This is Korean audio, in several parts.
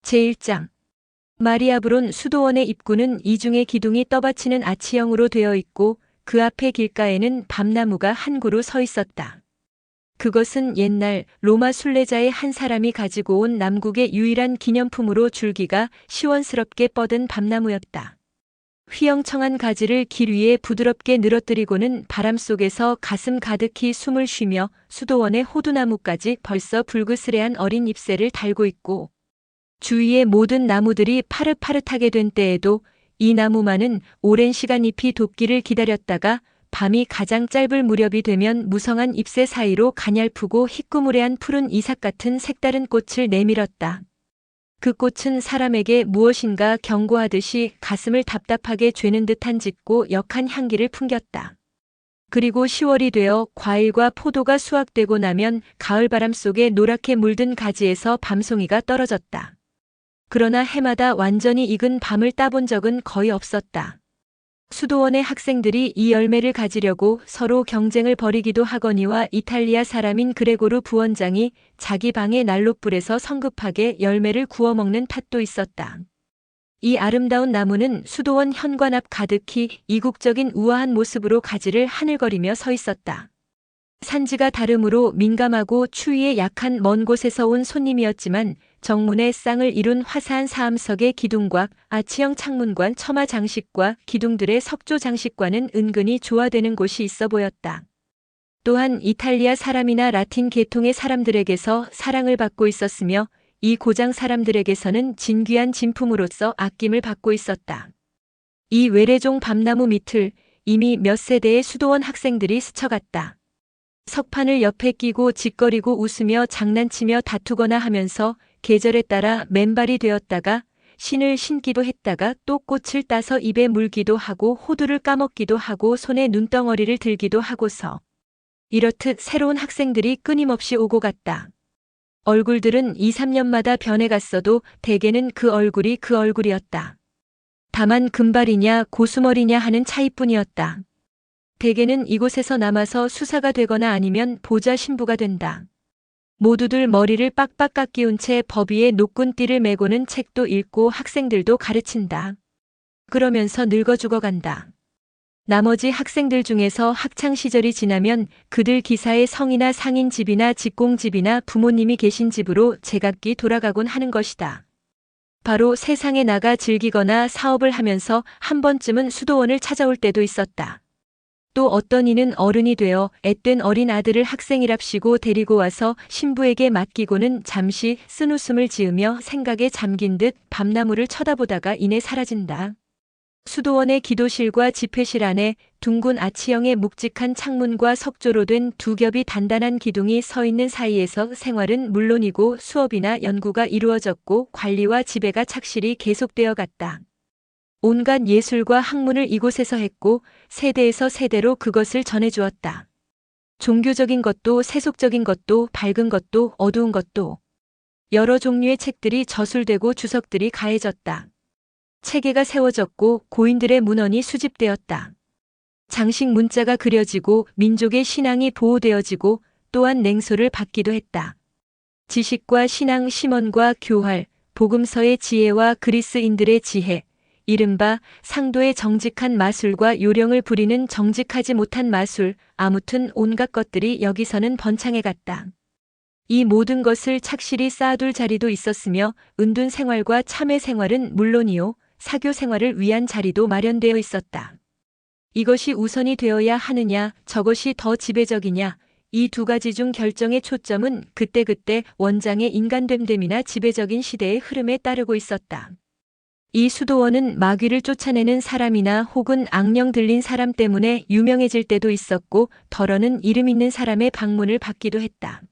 제1장 마리아브론 수도원의 입구는 이중의 기둥이 떠받치는 아치형으로 되어 있고 그 앞에 길가에는 밤나무가 한 그루 서 있었다. 그것은 옛날 로마 순례자의 한 사람이 가지고 온 남국의 유일한 기념품으로 줄기가 시원스럽게 뻗은 밤나무였다. 휘영청한 가지를 길 위에 부드럽게 늘어뜨리고는 바람 속에서 가슴 가득히 숨을 쉬며 수도원의 호두나무까지 벌써 불그스레한 어린 잎새를 달고 있고 주위의 모든 나무들이 파릇파릇하게 된 때에도 이 나무만은 오랜 시간 잎이 돋기를 기다렸다가 밤이 가장 짧을 무렵이 되면 무성한 잎새 사이로 가냘프고 희끄무레한 푸른 이삭 같은 색다른 꽃을 내밀었다. 그 꽃은 사람에게 무엇인가 경고하듯이 가슴을 답답하게 죄는 듯한 짙고 역한 향기를 풍겼다. 그리고 10월이 되어 과일과 포도가 수확되고 나면 가을바람 속에 노랗게 물든 가지에서 밤송이가 떨어졌다. 그러나 해마다 완전히 익은 밤을 따본 적은 거의 없었다. 수도원의 학생들이 이 열매를 가지려고 서로 경쟁을 벌이기도 하거니와 이탈리아 사람인 그레고르 부원장이 자기 방의 난로불에서 성급하게 열매를 구워 먹는 탓도 있었다. 이 아름다운 나무는 수도원 현관 앞 가득히 이국적인 우아한 모습으로 가지를 하늘거리며 서 있었다. 산지가 다름으로 민감하고 추위에 약한 먼 곳에서 온 손님이었지만 정문에 쌍을 이룬 화사한 사암석의 기둥과 아치형 창문관 처마 장식과 기둥들의 석조 장식과는 은근히 조화되는 곳이 있어 보였다. 또한 이탈리아 사람이나 라틴 계통의 사람들에게서 사랑을 받고 있었으며 이 고장 사람들에게서는 진귀한 진품으로서 아낌을 받고 있었다. 이 외래종 밤나무 밑을 이미 몇 세대의 수도원 학생들이 스쳐갔다. 석판을 옆에 끼고 짓거리고 웃으며 장난치며 다투거나 하면서 계절에 따라 맨발이 되었다가 신을 신기도 했다가 또 꽃을 따서 입에 물기도 하고 호두를 까먹기도 하고 손에 눈덩어리를 들기도 하고서 이렇듯 새로운 학생들이 끊임없이 오고 갔다. 얼굴들은 2, 3년마다 변해갔어도 대개는 그 얼굴이 그 얼굴이었다. 다만 금발이냐 고수머리냐 하는 차이뿐이었다. 대개는 이곳에서 남아서 수사가 되거나 아니면 보좌 신부가 된다. 모두들 머리를 빡빡 깎이운 채 법 위에 노끈 띠를 메고는 책도 읽고 학생들도 가르친다. 그러면서 늙어 죽어간다. 나머지 학생들 중에서 학창시절이 지나면 그들 기사의 성이나 상인 집이나 직공집이나 부모님이 계신 집으로 제각기 돌아가곤 하는 것이다. 바로 세상에 나가 즐기거나 사업을 하면서 한 번쯤은 수도원을 찾아올 때도 있었다. 또 어떤 이는 어른이 되어 앳된 어린 아들을 학생이랍시고 데리고 와서 신부에게 맡기고는 잠시 쓴웃음을 지으며 생각에 잠긴 듯 밤나무를 쳐다보다가 이내 사라진다. 수도원의 기도실과 집회실 안에 둥근 아치형의 묵직한 창문과 석조로 된 두 겹이 단단한 기둥이 서 있는 사이에서 생활은 물론이고 수업이나 연구가 이루어졌고 관리와 지배가 착실히 계속되어 갔다. 온갖 예술과 학문을 이곳에서 했고 세대에서 세대로 그것을 전해주었다. 종교적인 것도 세속적인 것도 밝은 것도 어두운 것도 여러 종류의 책들이 저술되고 주석들이 가해졌다. 체계가 세워졌고 고인들의 문헌이 수집되었다. 장식 문자가 그려지고 민족의 신앙이 보호되어지고 또한 냉소를 받기도 했다. 지식과 신앙 심언과 교활, 복음서의 지혜와 그리스인들의 지혜, 이른바 상도의 정직한 마술과 요령을 부리는 정직하지 못한 마술, 아무튼 온갖 것들이 여기서는 번창해 갔다. 이 모든 것을 착실히 쌓아둘 자리도 있었으며 은둔 생활과 참회 생활은 물론이요 사교 생활을 위한 자리도 마련되어 있었다. 이것이 우선이 되어야 하느냐 저것이 더 지배적이냐 이 두 가지 중 결정의 초점은 그때그때 원장의 인간됨됨이나 지배적인 시대의 흐름에 따르고 있었다. 이 수도원은 마귀를 쫓아내는 사람이나 혹은 악령 들린 사람 때문에 유명해질 때도 있었고 덜어는 이름 있는 사람의 방문을 받기도 했다.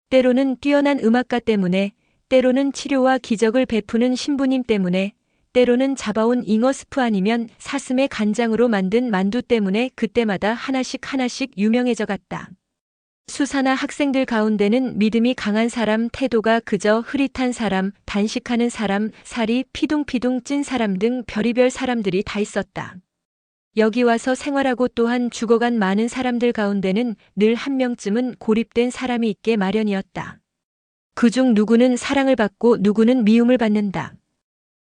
때로는 뛰어난 음악가 때문에, 때로는 치료와 기적을 베푸는 신부님 때문에, 때로는 잡아온 잉어 스프 아니면 사슴의 간장으로 만든 만두 때문에 그때마다 하나씩 유명해져 갔다. 수사나 학생들 가운데는 믿음이 강한 사람, 태도가 그저 흐릿한 사람, 단식하는 사람, 살이 피둥피둥 찐 사람 등 별의별 사람들이 다 있었다. 여기 와서 생활하고 또한 죽어간 많은 사람들 가운데는 늘 한 명쯤은 고립된 사람이 있게 마련이었다. 그중 누구는 사랑을 받고 누구는 미움을 받는다.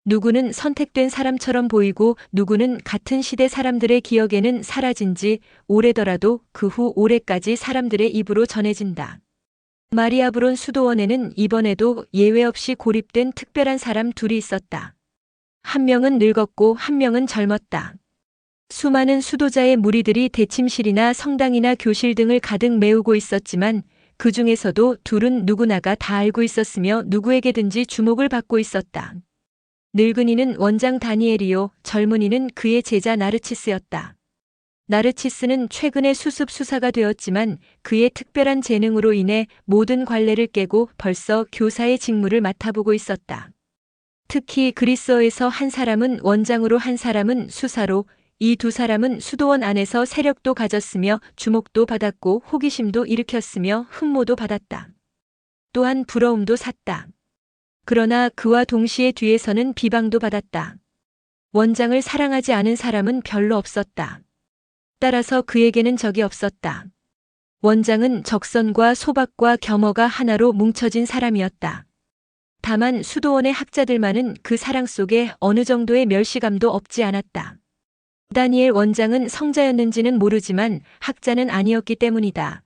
누구는 선택된 사람처럼 보이고 누구는 같은 시대 사람들의 기억에는 사라진 지 오래더라도 그 후 오래까지 사람들의 입으로 전해진다. 마리아 브론 수도원에는 이번에도 예외 없이 고립된 특별한 사람 둘이 있었다. 한 명은 늙었고 한 명은 젊었다. 수많은 수도자의 무리들이 대침실이나 성당이나 교실 등을 가득 메우고 있었지만 그 중에서도 둘은 누구나가 다 알고 있었으며 누구에게든지 주목을 받고 있었다. 늙은이는 원장 다니엘이요, 젊은이는 그의 제자 나르치스였다. 나르치스는 최근에 수습 수사가 되었지만 그의 특별한 재능으로 인해 모든 관례를 깨고 벌써 교사의 직무를 맡아보고 있었다. 특히 그리스어에서 한 사람은 원장으로 한 사람은 수사로, 이 두 사람은 수도원 안에서 세력도 가졌으며 주목도 받았고 호기심도 일으켰으며 흠모도 받았다. 또한 부러움도 샀다. 그러나 그와 동시에 뒤에서는 비방도 받았다. 원장을 사랑하지 않은 사람은 별로 없었다. 따라서 그에게는 적이 없었다. 원장은 적선과 소박과 겸허가 하나로 뭉쳐진 사람이었다. 다만 수도원의 학자들만은 그 사랑 속에 어느 정도의 멸시감도 없지 않았다. 다니엘 원장은 성자였는지는 모르지만 학자는 아니었기 때문이다.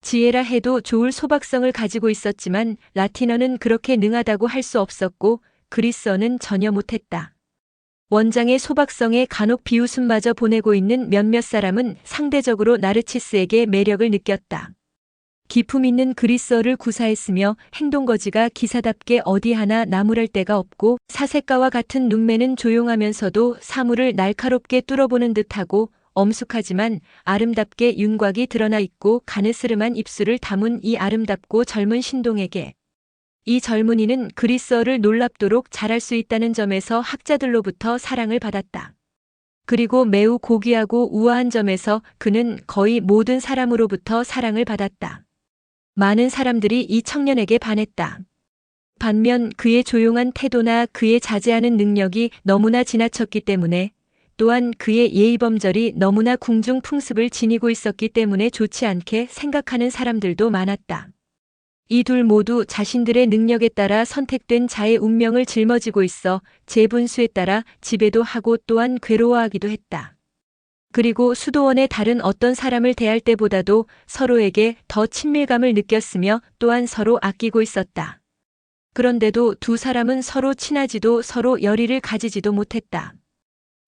지혜라 해도 좋을 소박성을 가지고 있었지만 라틴어는 그렇게 능하다고 할 수 없었고 그리스어는 전혀 못했다. 원장의 소박성에 간혹 비웃음마저 보내고 있는 몇몇 사람은 상대적으로 나르치스에게 매력을 느꼈다. 기품 있는 그리스어를 구사했으며 행동거지가 기사답게 어디 하나 나무랄 데가 없고 사색가와 같은 눈매는 조용하면서도 사물을 날카롭게 뚫어보는 듯하고 엄숙하지만 아름답게 윤곽이 드러나 있고 가느스름한 입술을 담은 이 아름답고 젊은 신동에게 이 젊은이는 그리스어를 놀랍도록 잘할 수 있다는 점에서 학자들로부터 사랑을 받았다. 그리고 매우 고귀하고 우아한 점에서 그는 거의 모든 사람으로부터 사랑을 받았다. 많은 사람들이 이 청년에게 반했다. 반면 그의 조용한 태도나 그의 자제하는 능력이 너무나 지나쳤기 때문에 또한 그의 예의범절이 너무나 궁중 풍습을 지니고 있었기 때문에 좋지 않게 생각하는 사람들도 많았다. 이 둘 모두 자신들의 능력에 따라 선택된 자의 운명을 짊어지고 있어 제 분수에 따라 지배도 하고 또한 괴로워하기도 했다. 그리고 수도원의 다른 어떤 사람을 대할 때보다도 서로에게 더 친밀감을 느꼈으며 또한 서로 아끼고 있었다. 그런데도 두 사람은 서로 친하지도 서로 열의를 가지지도 못했다.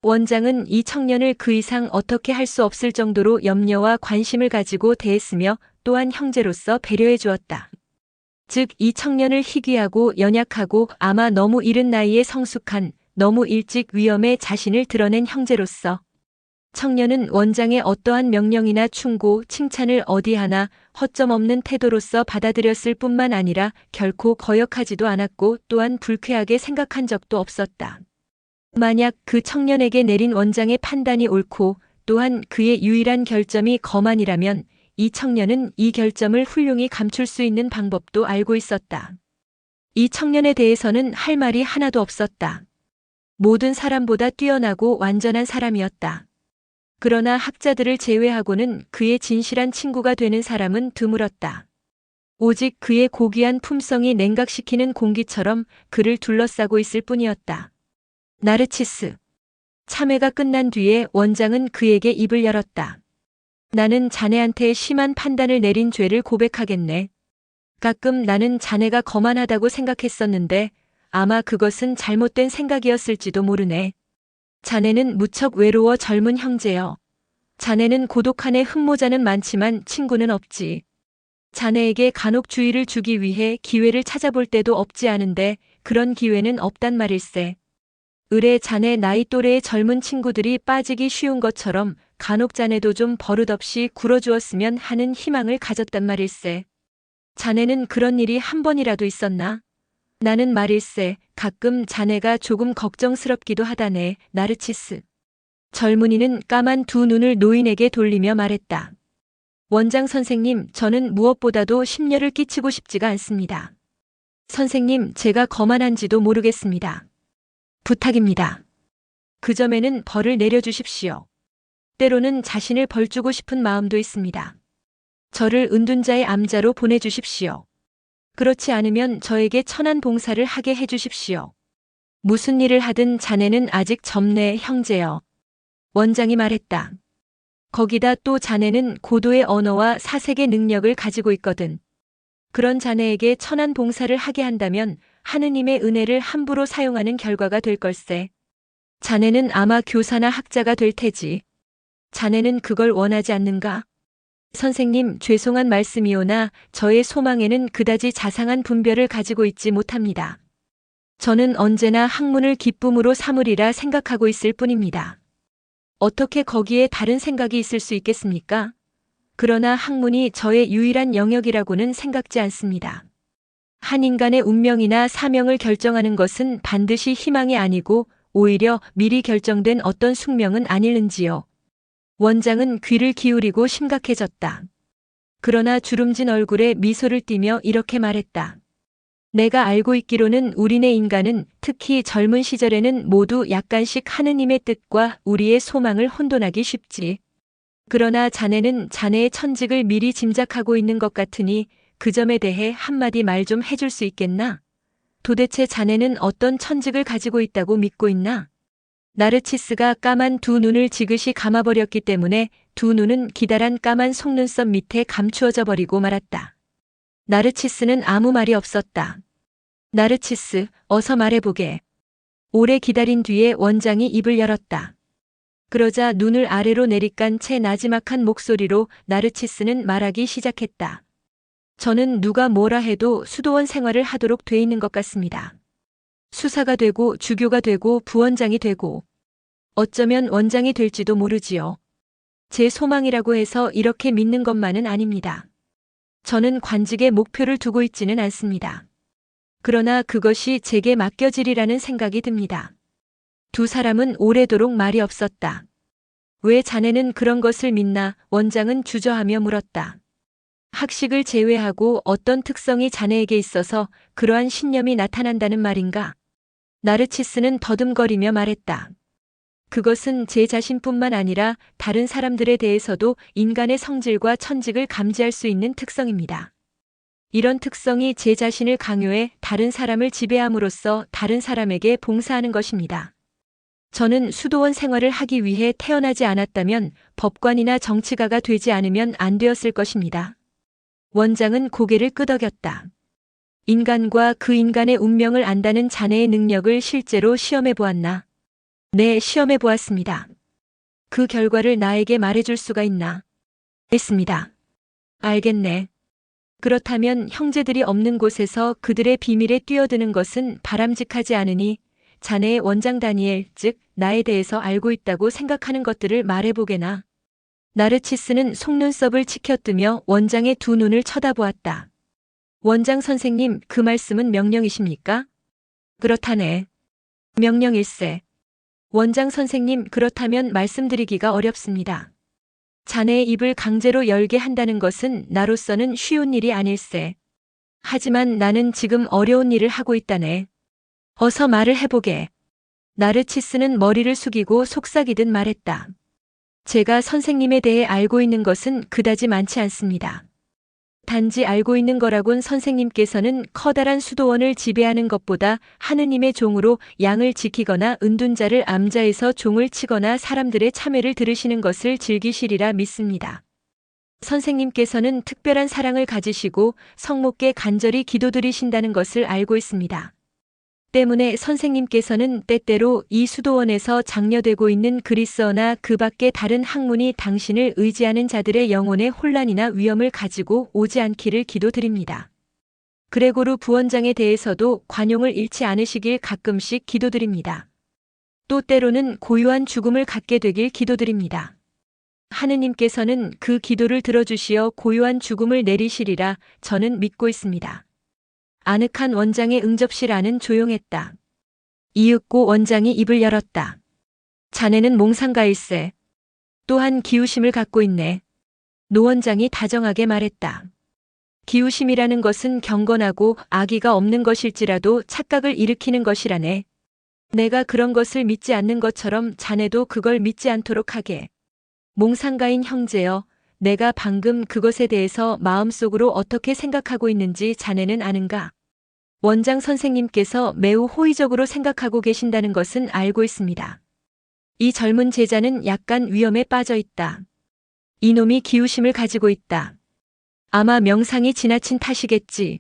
원장은 이 청년을 그 이상 어떻게 할 수 없을 정도로 염려와 관심을 가지고 대했으며 또한 형제로서 배려해 주었다. 즉, 이 청년을 희귀하고 연약하고 아마 너무 이른 나이에 성숙한, 너무 일찍 위험에 자신을 드러낸 형제로서 청년은 원장의 어떠한 명령이나 충고, 칭찬을 어디 하나 허점 없는 태도로서 받아들였을 뿐만 아니라 결코 거역하지도 않았고 또한 불쾌하게 생각한 적도 없었다. 만약 그 청년에게 내린 원장의 판단이 옳고 또한 그의 유일한 결점이 거만이라면 이 청년은 이 결점을 훌륭히 감출 수 있는 방법도 알고 있었다. 이 청년에 대해서는 할 말이 하나도 없었다. 모든 사람보다 뛰어나고 완전한 사람이었다. 그러나 학자들을 제외하고는 그의 진실한 친구가 되는 사람은 드물었다. 오직 그의 고귀한 품성이 냉각시키는 공기처럼 그를 둘러싸고 있을 뿐이었다. 나르치스. 참회가 끝난 뒤에 원장은 그에게 입을 열었다. 나는 자네한테 심한 판단을 내린 죄를 고백하겠네. 가끔 나는 자네가 거만하다고 생각했었는데 아마 그것은 잘못된 생각이었을지도 모르네. 자네는 무척 외로워 젊은 형제여. 자네는 고독한 애 흠모자는 많지만 친구는 없지. 자네에게 간혹 주의를 주기 위해 기회를 찾아볼 때도 없지 않은데 그런 기회는 없단 말일세. 의례 자네 나이 또래의 젊은 친구들이 빠지기 쉬운 것처럼 간혹 자네도 좀 버릇없이 굴어주었으면 하는 희망을 가졌단 말일세. 자네는 그런 일이 한 번이라도 있었나? 나는 말일세, 가끔 자네가 조금 걱정스럽기도 하다네, 나르치스. 젊은이는 까만 두 눈을 노인에게 돌리며 말했다. 원장 선생님, 저는 무엇보다도 심려를 끼치고 싶지가 않습니다. 선생님, 제가 거만한지도 모르겠습니다. 부탁입니다. 그 점에는 벌을 내려주십시오. 때로는 자신을 벌주고 싶은 마음도 있습니다. 저를 은둔자의 암자로 보내주십시오. 그렇지 않으면 저에게 천한 봉사를 하게 해주십시오. 무슨 일을 하든 자네는 아직 젊네, 형제여. 원장이 말했다. 거기다 또 자네는 고도의 언어와 사색의 능력을 가지고 있거든. 그런 자네에게 천한 봉사를 하게 한다면 하느님의 은혜를 함부로 사용하는 결과가 될 걸세. 자네는 아마 교사나 학자가 될 테지. 자네는 그걸 원하지 않는가? 선생님, 죄송한 말씀이오나 저의 소망에는 그다지 자상한 분별을 가지고 있지 못합니다. 저는 언제나 학문을 기쁨으로 삼으리라 생각하고 있을 뿐입니다. 어떻게 거기에 다른 생각이 있을 수 있겠습니까? 그러나 학문이 저의 유일한 영역이라고는 생각지 않습니다. 한 인간의 운명이나 사명을 결정하는 것은 반드시 희망이 아니고 오히려 미리 결정된 어떤 숙명은 아닐는지요. 원장은 귀를 기울이고 심각해졌다. 그러나 주름진 얼굴에 미소를 띠며 이렇게 말했다. 내가 알고 있기로는 우리네 인간은 특히 젊은 시절에는 모두 약간씩 하느님의 뜻과 우리의 소망을 혼돈하기 쉽지. 그러나 자네는 자네의 천직을 미리 짐작하고 있는 것 같으니 그 점에 대해 한마디 말 좀 해줄 수 있겠나? 도대체 자네는 어떤 천직을 가지고 있다고 믿고 있나? 나르치스가 까만 두 눈을 지그시 감아버렸기 때문에 두 눈은 기다란 까만 속눈썹 밑에 감추어져 버리고 말았다. 나르치스는 아무 말이 없었다. 나르치스, 어서 말해보게. 오래 기다린 뒤에 원장이 입을 열었다. 그러자 눈을 아래로 내리깐 채 나지막한 목소리로 나르치스는 말하기 시작했다. 저는 누가 뭐라 해도 수도원 생활을 하도록 돼 있는 것 같습니다. 수사가 되고 주교가 되고 부원장이 되고 어쩌면 원장이 될지도 모르지요. 제 소망이라고 해서 이렇게 믿는 것만은 아닙니다. 저는 관직에 목표를 두고 있지는 않습니다. 그러나 그것이 제게 맡겨지리라는 생각이 듭니다. 두 사람은 오래도록 말이 없었다. 왜 자네는 그런 것을 믿나? 원장은 주저하며 물었다. 학식을 제외하고 어떤 특성이 자네에게 있어서 그러한 신념이 나타난다는 말인가? 나르치스는 더듬거리며 말했다. 그것은 제 자신뿐만 아니라 다른 사람들에 대해서도 인간의 성질과 천직을 감지할 수 있는 특성입니다. 이런 특성이 제 자신을 강요해 다른 사람을 지배함으로써 다른 사람에게 봉사하는 것입니다. 저는 수도원 생활을 하기 위해 태어나지 않았다면 법관이나 정치가가 되지 않으면 안 되었을 것입니다. 원장은 고개를 끄덕였다. 인간과 그 인간의 운명을 안다는 자네의 능력을 실제로 시험해 보았나? 네, 시험해 보았습니다. 그 결과를 나에게 말해줄 수가 있나? 했습니다. 알겠네. 그렇다면 형제들이 없는 곳에서 그들의 비밀에 뛰어드는 것은 바람직하지 않으니 자네의 원장 다니엘, 즉 나에 대해서 알고 있다고 생각하는 것들을 말해보게나. 나르치스는 속눈썹을 치켜뜨며 원장의 두 눈을 쳐다보았다. 원장 선생님, 그 말씀은 명령이십니까? 그렇다네. 명령일세. 원장 선생님, 그렇다면 말씀드리기가 어렵습니다. 자네의 입을 강제로 열게 한다는 것은 나로서는 쉬운 일이 아닐세. 하지만 나는 지금 어려운 일을 하고 있다네. 어서 말을 해보게. 나르치스는 머리를 숙이고 속삭이듯 말했다. 제가 선생님에 대해 알고 있는 것은 그다지 많지 않습니다. 단지 알고 있는 거라곤 선생님께서는 커다란 수도원을 지배하는 것보다 하느님의 종으로 양을 지키거나 은둔자를 암자에서 종을 치거나 사람들의 참회를 들으시는 것을 즐기시리라 믿습니다. 선생님께서는 특별한 사랑을 가지시고 성목께 간절히 기도드리신다는 것을 알고 있습니다. 때문에 선생님께서는 때때로 이 수도원에서 장려되고 있는 그리스어나 그 밖의 다른 학문이 당신을 의지하는 자들의 영혼에 혼란이나 위험을 가지고 오지 않기를 기도드립니다. 그레고르 부원장에 대해서도 관용을 잃지 않으시길 가끔씩 기도드립니다. 또 때로는 고요한 죽음을 갖게 되길 기도드립니다. 하느님께서는 그 기도를 들어주시어 고요한 죽음을 내리시리라 저는 믿고 있습니다. 아늑한 원장의 응접실 안은 조용했다. 이윽고 원장이 입을 열었다. 자네는 몽상가일세. 또한 기우심을 갖고 있네. 노 원장이 다정하게 말했다. 기우심이라는 것은 경건하고 악의가 없는 것일지라도 착각을 일으키는 것이라네. 내가 그런 것을 믿지 않는 것처럼 자네도 그걸 믿지 않도록 하게. 몽상가인 형제여, 내가 방금 그것에 대해서 마음속으로 어떻게 생각하고 있는지 자네는 아는가? 원장 선생님께서 매우 호의적으로 생각하고 계신다는 것은 알고 있습니다. 이 젊은 제자는 약간 위험에 빠져 있다. 이놈이 기우심을 가지고 있다. 아마 명상이 지나친 탓이겠지.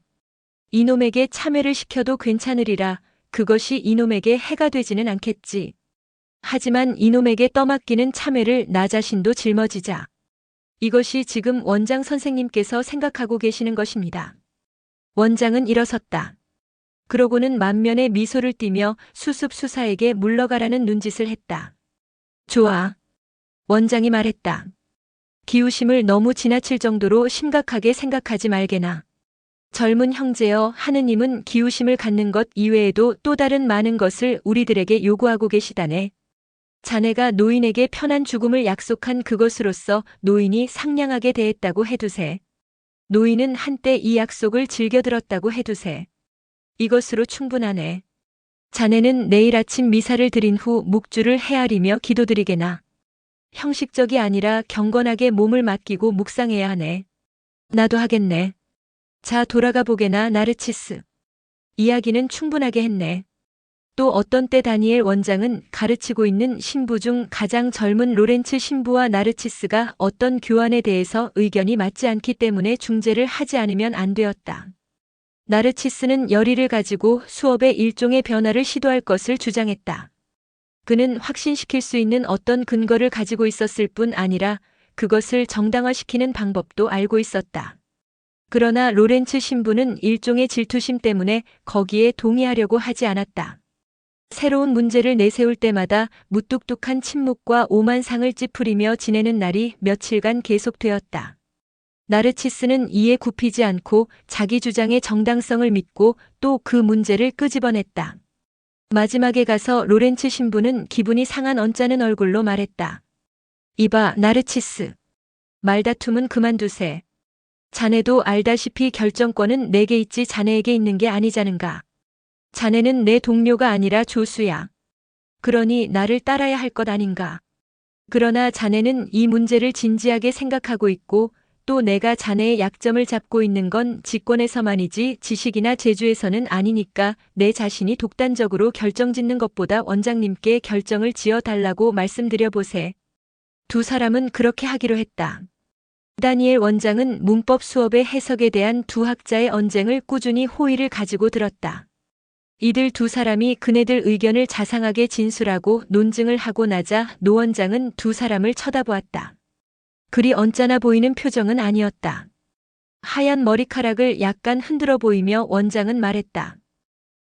이놈에게 참회를 시켜도 괜찮으리라. 그것이 이놈에게 해가 되지는 않겠지. 하지만 이놈에게 떠맡기는 참회를 나 자신도 짊어지자. 이것이 지금 원장 선생님께서 생각하고 계시는 것입니다. 원장은 일어섰다. 그러고는 만면에 미소를 띠며 수습수사에게 물러가라는 눈짓을 했다. 좋아. 원장이 말했다. 기우심을 너무 지나칠 정도로 심각하게 생각하지 말게나. 젊은 형제여, 하느님은 기우심을 갖는 것 이외에도 또 다른 많은 것을 우리들에게 요구하고 계시다네. 자네가 노인에게 편한 죽음을 약속한 그것으로서 노인이 상냥하게 대했다고 해두세. 노인은 한때 이 약속을 즐겨 들었다고 해두세. 이것으로 충분하네. 자네는 내일 아침 미사를 드린 후 묵주를 헤아리며 기도드리게나. 형식적이 아니라 경건하게 몸을 맡기고 묵상해야 하네. 나도 하겠네. 자, 돌아가 보게나, 나르치스. 이야기는 충분하게 했네. 또 어떤 때 다니엘 원장은 가르치고 있는 신부 중 가장 젊은 로렌츠 신부와 나르치스가 어떤 교환에 대해서 의견이 맞지 않기 때문에 중재를 하지 않으면 안 되었다. 나르치스는 열의를 가지고 수업의 일종의 변화를 시도할 것을 주장했다. 그는 확신시킬 수 있는 어떤 근거를 가지고 있었을 뿐 아니라 그것을 정당화시키는 방법도 알고 있었다. 그러나 로렌츠 신부는 일종의 질투심 때문에 거기에 동의하려고 하지 않았다. 새로운 문제를 내세울 때마다 무뚝뚝한 침묵과 오만상을 찌푸리며 지내는 날이 며칠간 계속되었다. 나르치스는 이에 굽히지 않고 자기 주장의 정당성을 믿고 또 그 문제를 끄집어냈다. 마지막에 가서 로렌츠 신부는 기분이 상한 언짢은 얼굴로 말했다. 이봐, 나르치스. 말다툼은 그만두세. 자네도 알다시피 결정권은 내게 있지 자네에게 있는 게 아니자는가. 자네는 내 동료가 아니라 조수야. 그러니 나를 따라야 할 것 아닌가. 그러나 자네는 이 문제를 진지하게 생각하고 있고 또 내가 자네의 약점을 잡고 있는 건 직권에서만이지 지식이나 재주에서는 아니니까 내 자신이 독단적으로 결정짓는 것보다 원장님께 결정을 지어달라고 말씀드려 보세. 두 사람은 그렇게 하기로 했다. 다니엘 원장은 문법 수업의 해석에 대한 두 학자의 언쟁을 꾸준히 호의를 가지고 들었다. 이들 두 사람이 그네들 의견을 자상하게 진술하고 논증을 하고 나자 노 원장은 두 사람을 쳐다보았다. 그리 언짢아 보이는 표정은 아니었다. 하얀 머리카락을 약간 흔들어 보이며 원장은 말했다.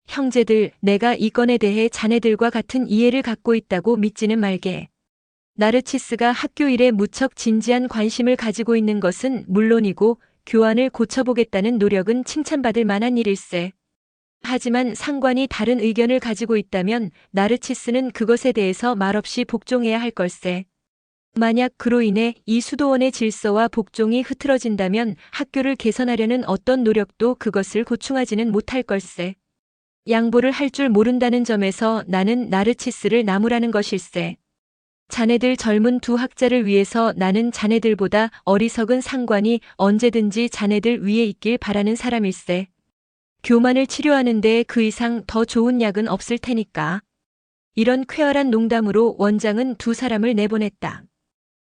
형제들, 내가 이 건에 대해 자네들과 같은 이해를 갖고 있다고 믿지는 말게. 나르치스가 학교 일에 무척 진지한 관심을 가지고 있는 것은 물론이고 교환을 고쳐보겠다는 노력은 칭찬받을 만한 일일세. 하지만 상관이 다른 의견을 가지고 있다면 나르치스는 그것에 대해서 말없이 복종해야 할 걸세. 만약 그로 인해 이 수도원의 질서와 복종이 흐트러진다면 학교를 개선하려는 어떤 노력도 그것을 고충하지는 못할 걸세. 양보를 할 줄 모른다는 점에서 나는 나르치스를 나무라는 것일세. 자네들 젊은 두 학자를 위해서 나는 자네들보다 어리석은 상관이 언제든지 자네들 위에 있길 바라는 사람일세. 교만을 치료하는데 그 이상 더 좋은 약은 없을 테니까. 이런 쾌활한 농담으로 원장은 두 사람을 내보냈다.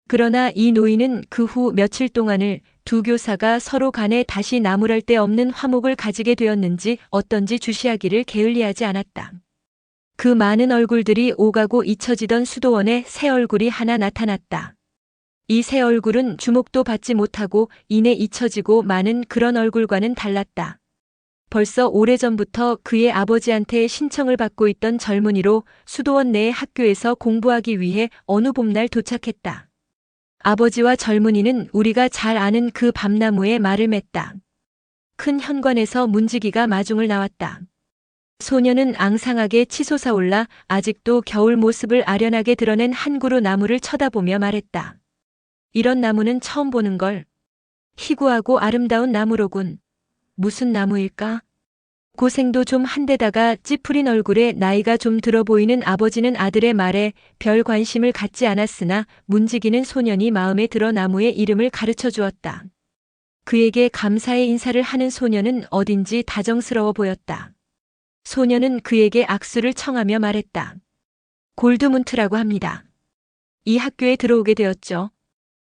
그러나 이 노인은 그 후 며칠 동안을 두 교사가 서로 간에 다시 나무랄 데 없는 화목을 가지게 되었는지 어떤지 주시하기를 게을리하지 않았다. 그 많은 얼굴들이 오가고 잊혀지던 수도원에 새 얼굴이 하나 나타났다. 이 새 얼굴은 주목도 받지 못하고 이내 잊혀지고 많은 그런 얼굴과는 달랐다. 벌써 오래전부터 그의 아버지한테 신청을 받고 있던 젊은이로 수도원 내의 학교에서 공부하기 위해 어느 봄날 도착했다. 아버지와 젊은이는 우리가 잘 아는 그 밤나무에 말을 맸다. 큰 현관에서 문지기가 마중을 나왔다. 소녀는 앙상하게 치솟아 올라 아직도 겨울 모습을 아련하게 드러낸 한 그루 나무를 쳐다보며 말했다. 이런 나무는 처음 보는 걸. 희구하고 아름다운 나무로군. 무슨 나무일까? 고생도 좀 한데다가 찌푸린 얼굴에 나이가 좀 들어 보이는 아버지는 아들의 말에 별 관심을 갖지 않았으나 문지기는 소년이 마음에 들어 나무의 이름을 가르쳐 주었다. 그에게 감사의 인사를 하는 소년은 어딘지 다정스러워 보였다. 소년은 그에게 악수를 청하며 말했다. 골드문트라고 합니다. 이 학교에 들어오게 되었죠.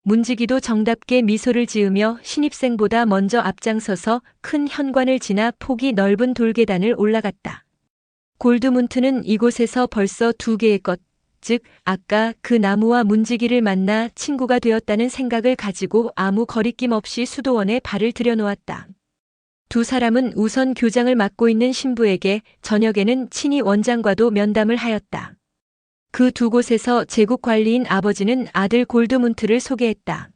문지기도 정답게 미소를 지으며 신입생보다 먼저 앞장서서 큰 현관을 지나 폭이 넓은 돌계단을 올라갔다. 골드문트는 이곳에서 벌써 2개의 것, 즉 아까 그 나무와 문지기를 만나 친구가 되었다는 생각을 가지고 아무 거리낌 없이 수도원에 발을 들여놓았다. 두 사람은 우선 교장을 맡고 있는 신부에게 저녁에는 친히 원장과도 면담을 하였다. 그 두 곳에서 제국 관리인 아버지는 아들 골드문트를 소개했다.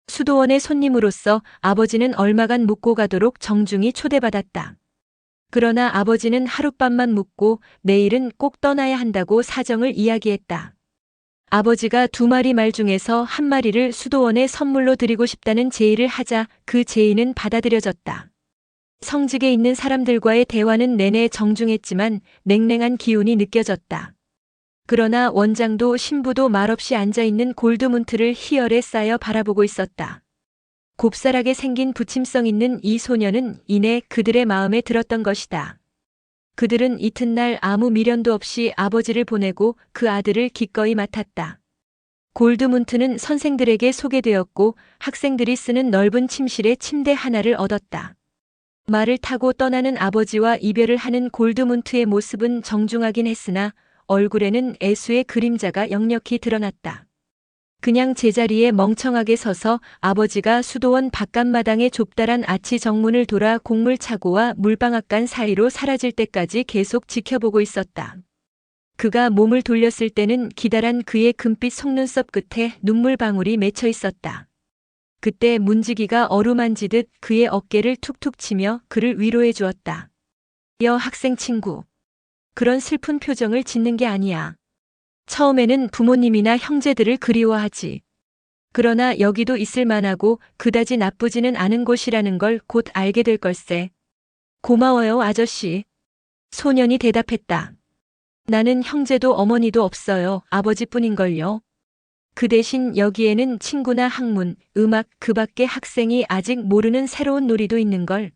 수도원의 손님으로서 아버지는 얼마간 묵고 가도록 정중히 초대받았다. 그러나 아버지는 하룻밤만 묵고 내일은 꼭 떠나야 한다고 사정을 이야기했다. 아버지가 2마리 말 중에서 1마리를 수도원에 선물로 드리고 싶다는 제의를 하자 그 제의는 받아들여졌다. 성직에 있는 사람들과의 대화는 내내 정중했지만 냉랭한 기운이 느껴졌다. 그러나 원장도 신부도 말없이 앉아있는 골드문트를 희열에 쌓여 바라보고 있었다. 곱살하게 생긴 부침성 있는 이 소녀는 이내 그들의 마음에 들었던 것이다. 그들은 이튿날 아무 미련도 없이 아버지를 보내고 그 아들을 기꺼이 맡았다. 골드문트는 선생들에게 소개되었고 학생들이 쓰는 넓은 침실에 침대 하나를 얻었다. 말을 타고 떠나는 아버지와 이별을 하는 골드문트의 모습은 정중하긴 했으나 얼굴에는 애수의 그림자가 역력히 드러났다. 그냥 제자리에 멍청하게 서서 아버지가 수도원 바깥마당의 좁다란 아치 정문을 돌아 곡물차고와 물방앗간 사이로 사라질 때까지 계속 지켜보고 있었다. 그가 몸을 돌렸을 때는 기다란 그의 금빛 속눈썹 끝에 눈물방울이 맺혀 있었다. 그때 문지기가 어루만지듯 그의 어깨를 툭툭 치며 그를 위로해 주었다. 학생 친구. 그런 슬픈 표정을 짓는 게 아니야. 처음에는 부모님이나 형제들을 그리워하지. 그러나 여기도 있을 만하고 그다지 나쁘지는 않은 곳이라는 걸 곧 알게 될 걸세. 고마워요, 아저씨. 소년이 대답했다. 나는 형제도 어머니도 없어요. 아버지뿐인걸요. 그 대신 여기에는 친구나 학문, 음악, 그 밖에 학생이 아직 모르는 새로운 놀이도 있는걸.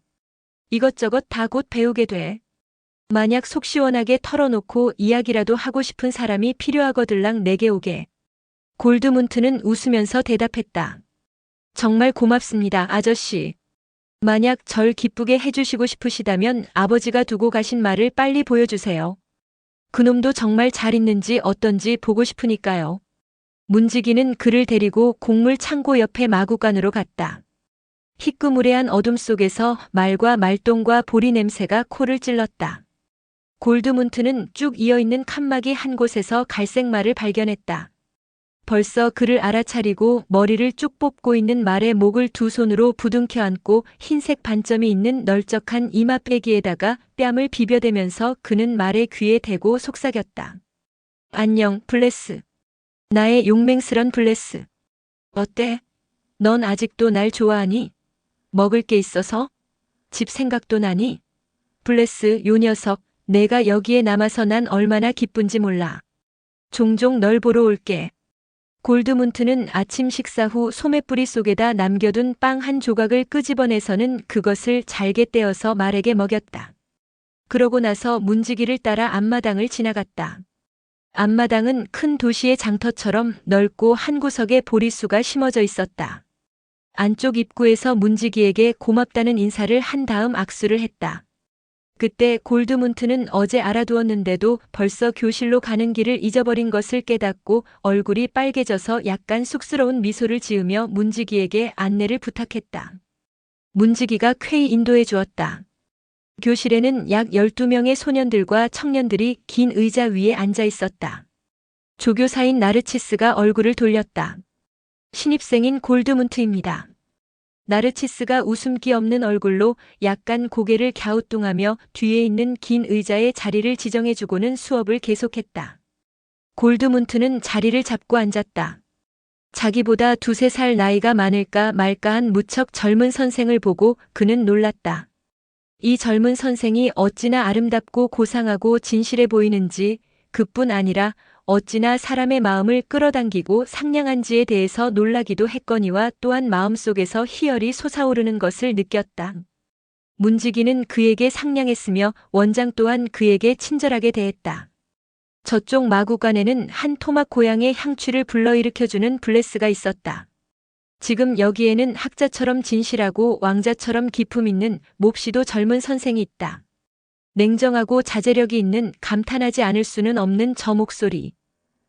이것저것 다 곧 배우게 돼. 만약 속 시원하게 털어놓고 이야기라도 하고 싶은 사람이 필요하거들랑 내게 오게. 골드문트는 웃으면서 대답했다. 정말 고맙습니다, 아저씨. 만약 절 기쁘게 해주시고 싶으시다면 아버지가 두고 가신 말을 빨리 보여주세요. 그놈도 정말 잘 있는지 어떤지 보고 싶으니까요. 문지기는 그를 데리고 곡물 창고 옆에 마구간으로 갔다. 희끄무레한 어둠 속에서 말과 말똥과 보리 냄새가 코를 찔렀다. 골드문트는 쭉 이어있는 칸막이 한 곳에서 갈색 말을 발견했다. 벌써 그를 알아차리고 머리를 쭉 뽑고 있는 말의 목을 두 손으로 부둥켜 안고 흰색 반점이 있는 널쩍한 이마빼기에다가 뺨을 비벼대면서 그는 말의 귀에 대고 속삭였다. 안녕, 블레스. 나의 용맹스런 블레스. 어때? 넌 아직도 날 좋아하니? 먹을 게 있어서? 집 생각도 나니? 블레스, 요 녀석. 내가 여기에 남아서 난 얼마나 기쁜지 몰라. 종종 널 보러 올게. 골드문트는 아침 식사 후 소매뿌리 속에다 남겨둔 빵 한 조각을 끄집어내서는 그것을 잘게 떼어서 말에게 먹였다. 그러고 나서 문지기를 따라 앞마당을 지나갔다. 앞마당은 큰 도시의 장터처럼 넓고 한 구석에 보리수가 심어져 있었다. 안쪽 입구에서 문지기에게 고맙다는 인사를 한 다음 악수를 했다. 그때 골드문트는 어제 알아두었는데도 벌써 교실로 가는 길을 잊어버린 것을 깨닫고 얼굴이 빨개져서 약간 쑥스러운 미소를 지으며 문지기에게 안내를 부탁했다. 문지기가 쾌히 인도해 주었다. 교실에는 약 12명의 소년들과 청년들이 긴 의자 위에 앉아 있었다. 조교사인 나르치스가 얼굴을 돌렸다. 신입생인 골드문트입니다. 나르치스가 웃음기 없는 얼굴로 약간 고개를 갸우뚱하며 뒤에 있는 긴 의자에 자리를 지정해주고는 수업을 계속했다. 골드문트는 자리를 잡고 앉았다. 자기보다 2~3살 나이가 많을까 말까한 무척 젊은 선생을 보고 그는 놀랐다. 이 젊은 선생이 어찌나 아름답고 고상하고 진실해 보이는지, 그뿐 아니라 어찌나 사람의 마음을 끌어당기고 상냥한지에 대해서 놀라기도 했거니와 또한 마음속에서 희열이 솟아오르는 것을 느꼈다. 문지기는 그에게 상냥했으며 원장 또한 그에게 친절하게 대했다. 저쪽 마구간에는 한 토막 고향의 향취를 불러일으켜주는 블레스가 있었다. 지금 여기에는 학자처럼 진실하고 왕자처럼 기품 있는 몹시도 젊은 선생이 있다. 냉정하고 자제력이 있는 감탄하지 않을 수는 없는 저 목소리.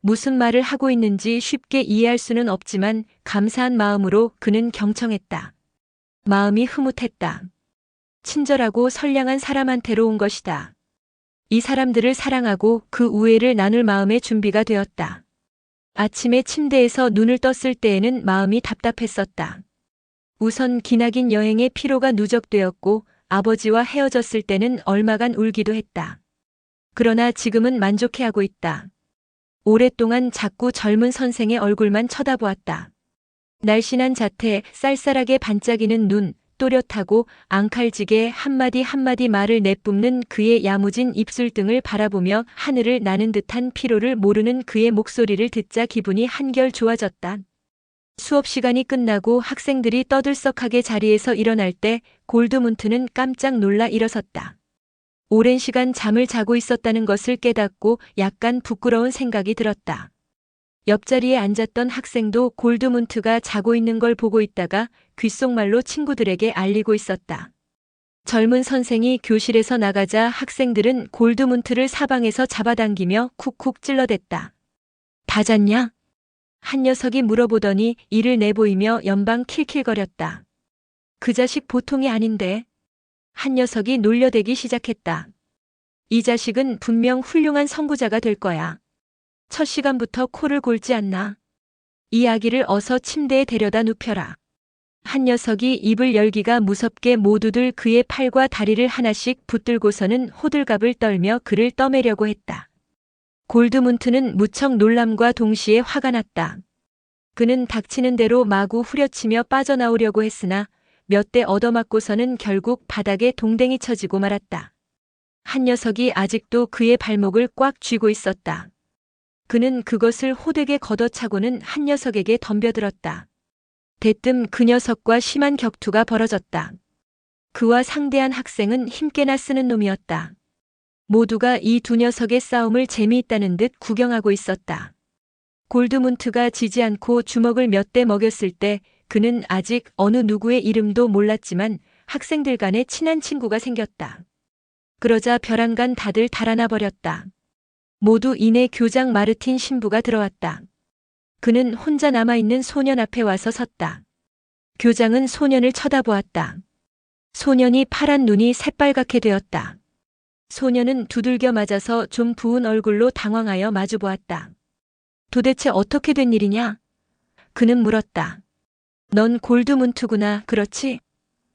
무슨 말을 하고 있는지 쉽게 이해할 수는 없지만 감사한 마음으로 그는 경청했다. 마음이 흐뭇했다. 친절하고 선량한 사람한테로 온 것이다. 이 사람들을 사랑하고 그 우애를 나눌 마음의 준비가 되었다. 아침에 침대에서 눈을 떴을 때에는 마음이 답답했었다. 우선 기나긴 여행의 피로가 누적되었고 아버지와 헤어졌을 때는 얼마간 울기도 했다. 그러나 지금은 만족해하고 있다. 오랫동안 자꾸 젊은 선생의 얼굴만 쳐다보았다. 날씬한 자태, 쌀쌀하게 반짝이는 눈, 또렷하고 앙칼지게 한마디 한마디 말을 내뿜는 그의 야무진 입술 등을 바라보며 하늘을 나는 듯한 피로를 모르는 그의 목소리를 듣자 기분이 한결 좋아졌다. 수업 시간이 끝나고 학생들이 떠들썩하게 자리에서 일어날 때 골드문트는 깜짝 놀라 일어섰다. 오랜 시간 잠을 자고 있었다는 것을 깨닫고 약간 부끄러운 생각이 들었다. 옆자리에 앉았던 학생도 골드문트가 자고 있는 걸 보고 있다가 귓속말로 친구들에게 알리고 있었다. 젊은 선생이 교실에서 나가자 학생들은 골드문트를 사방에서 잡아당기며 쿡쿡 찔러댔다. 다 잤냐? 한 녀석이 물어보더니 이를 내보이며 연방 킬킬거렸다. 그 자식 보통이 아닌데. 한 녀석이 놀려대기 시작했다. 이 자식은 분명 훌륭한 선구자가 될 거야. 첫 시간부터 코를 골지 않나. 이 아기를 어서 침대에 데려다 눕혀라. 한 녀석이 입을 열기가 무섭게 모두들 그의 팔과 다리를 하나씩 붙들고서는 호들갑을 떨며 그를 떠매려고 했다. 골드문트는 무척 놀람과 동시에 화가 났다. 그는 닥치는 대로 마구 후려치며 빠져나오려고 했으나 몇 대 얻어맞고서는 결국 바닥에 동댕이 쳐지고 말았다. 한 녀석이 아직도 그의 발목을 꽉 쥐고 있었다. 그는 그것을 호되게 걷어차고는 한 녀석에게 덤벼들었다. 대뜸 그 녀석과 심한 격투가 벌어졌다. 그와 상대한 학생은 힘께나 쓰는 놈이었다. 모두가 이 두 녀석의 싸움을 재미있다는 듯 구경하고 있었다. 골드문트가 지지 않고 주먹을 몇 대 먹였을 때 그는 아직 어느 누구의 이름도 몰랐지만 학생들 간에 친한 친구가 생겼다. 그러자 벼랑간 다들 달아나 버렸다. 모두 이내 교장 마르틴 신부가 들어왔다. 그는 혼자 남아있는 소년 앞에 와서 섰다. 교장은 소년을 쳐다보았다. 소년이 파란 눈이 새빨갛게 되었다. 소년은 두들겨 맞아서 좀 부은 얼굴로 당황하여 마주보았다. 도대체 어떻게 된 일이냐? 그는 물었다. 넌 골드문트구나, 그렇지?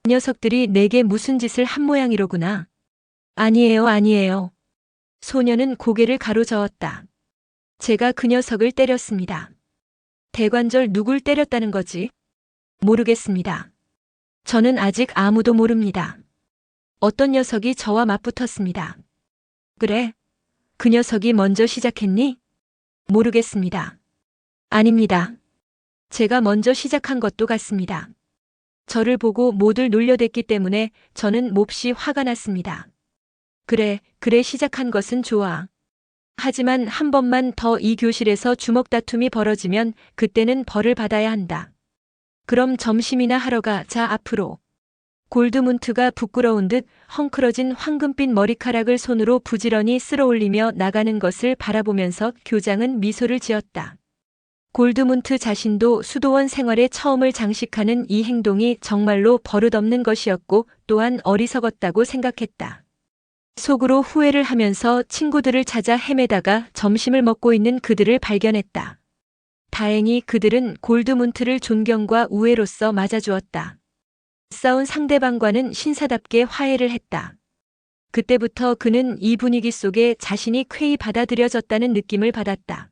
녀석들이 내게 무슨 짓을 한 모양이로구나. 아니에요, 아니에요. 소년은 고개를 가로저었다. 제가 그 녀석을 때렸습니다. 대관절 누굴 때렸다는 거지? 모르겠습니다. 저는 아직 아무도 모릅니다. 어떤 녀석이 저와 맞붙었습니다. 그래? 그 녀석이 먼저 시작했니? 모르겠습니다. 아닙니다. 제가 먼저 시작한 것도 같습니다. 저를 보고 모두 놀려댔기 때문에 저는 몹시 화가 났습니다. 그래 시작한 것은 좋아. 하지만 한 번만 더 이 교실에서 주먹 다툼이 벌어지면 그때는 벌을 받아야 한다. 그럼 점심이나 하러 가. 자, 앞으로. 골드문트가 부끄러운 듯 헝클어진 황금빛 머리카락을 손으로 부지런히 쓸어올리며 나가는 것을 바라보면서 교장은 미소를 지었다. 골드문트 자신도 수도원 생활에 처음을 장식하는 이 행동이 정말로 버릇없는 것이었고 또한 어리석었다고 생각했다. 속으로 후회를 하면서 친구들을 찾아 헤매다가 점심을 먹고 있는 그들을 발견했다. 다행히 그들은 골드문트를 존경과 우애로써 맞아주었다. 싸운 상대방과는 신사답게 화해를 했다. 그때부터 그는 이 분위기 속에 자신이 쾌히 받아들여졌다는 느낌을 받았다.